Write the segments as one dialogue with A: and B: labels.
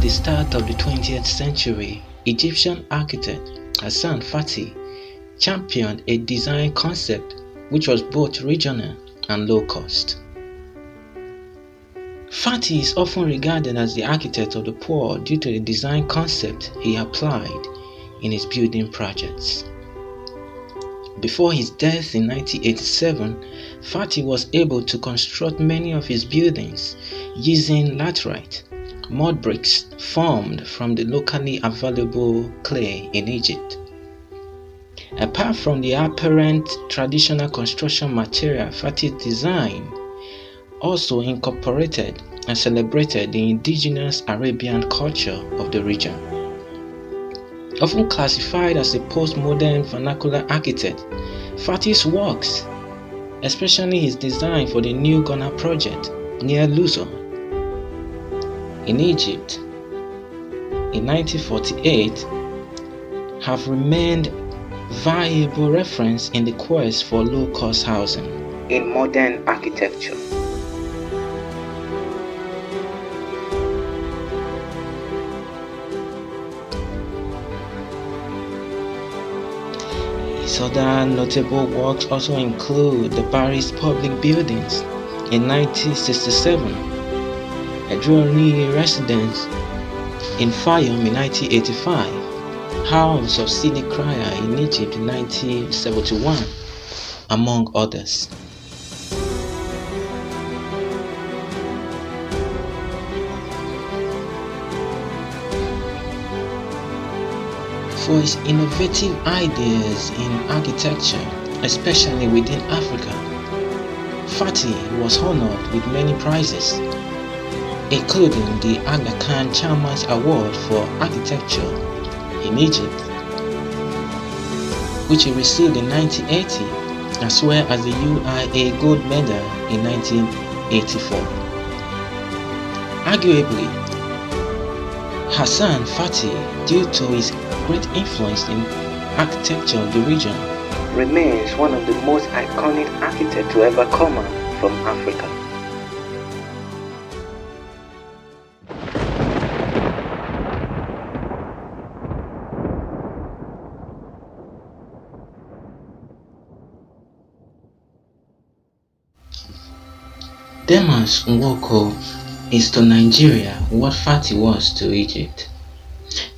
A: the start of the 20th century, Egyptian architect Hassan Fathy championed a design concept which was both regional and low cost. Fathy is often regarded as the architect of the poor due to the design concept he applied in his building projects. Before his death in 1987, Fathy was able to construct many of his buildings using laterite, mud bricks formed from the locally available clay in Egypt. Apart from the apparent traditional construction material, Fathy's design also incorporated and celebrated the indigenous Arabian culture of the region. Often classified as a postmodern vernacular architect, Fathy's works, especially his design for the New Ghana project near Luxor in Egypt in 1948, have remained valuable reference in the quest for low-cost housing in modern architecture. His other notable works also include the Paris Public Buildings in 1967, Edroni Residence in Fayum in 1985, House of Sidi Kraya in Egypt in 1971, among others. For his innovative ideas in architecture, especially within Africa, Fathy was honored with many prizes, including the Aga Khan Chairman's Award for Architecture in Egypt, which he received in 1980, as well as the UIA Gold Medal in 1984. Arguably, Hassan Fathy, due to his great influence in architecture of the region, remains one of the most iconic architects to ever come out from Africa. Demas Nwoko is to Nigeria what Fathy was to Egypt.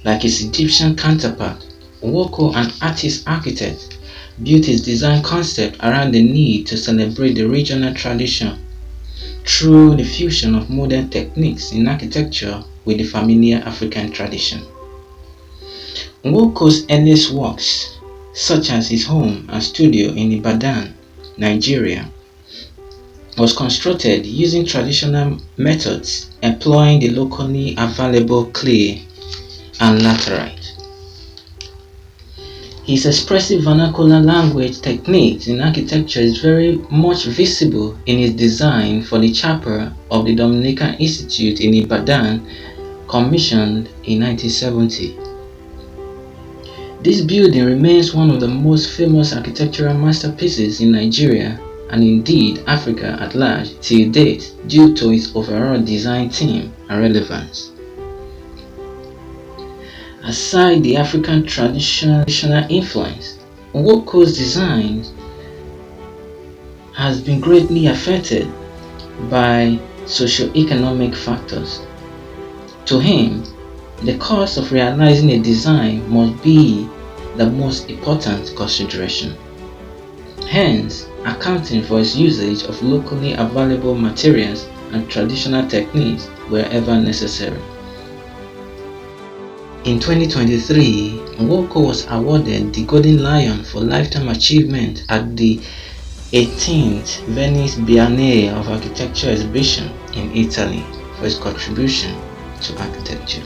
A: Like his Egyptian counterpart, Nwoko, an artist-architect, built his design concept around the need to celebrate the regional tradition through the fusion of modern techniques in architecture with the familiar African tradition. Nwoko's earliest works, such as his home and studio in Ibadan, Nigeria, was constructed using traditional methods employing the locally available clay and laterite. His expressive vernacular language techniques in architecture is very much visible in his design for the chapel of the Dominican Institute in Ibadan, commissioned in 1970. This building remains one of the most famous architectural masterpieces in Nigeria and indeed Africa at large till date due to its overall design theme and relevance. Aside the African traditional influence, Nwoko's design has been greatly affected by socio-economic factors. To him, the cost of realizing a design must be the most important consideration, hence accounting for his usage of locally available materials and traditional techniques wherever necessary. In 2023, Nwoko was awarded the Golden Lion for Lifetime Achievement at the 18th Venice Biennale of Architecture exhibition in Italy for his contribution to architecture.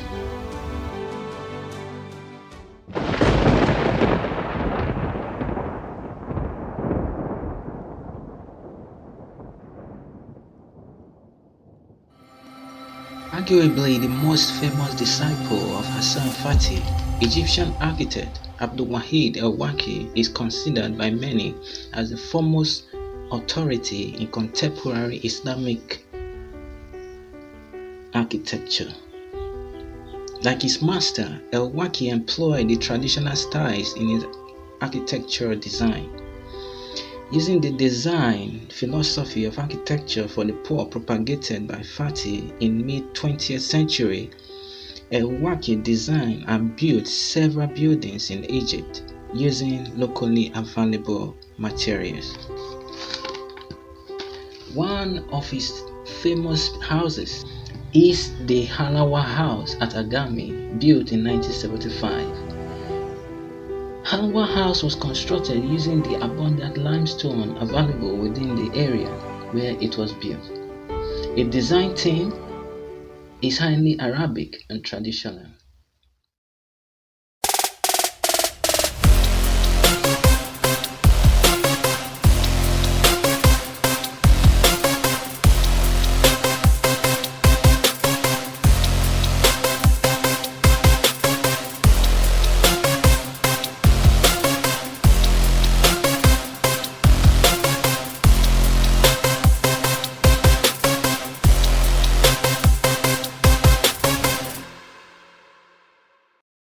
A: Arguably the most famous disciple of Hassan Fathy, Egyptian architect Abdul Wahid El-Waki is considered by many as the foremost authority in contemporary Islamic architecture. Like his master, El-Waki employed the traditional styles in his architectural design. Using the design philosophy of architecture for the poor propagated by Fatih in mid-20th century, El-Waki designed and built several buildings in Egypt using locally available materials. One of his famous houses is the Halawa House at Agami, built in 1975. Halawa House was constructed using the abundant limestone available within the area where it was built. Its design theme is highly Arabic and traditional.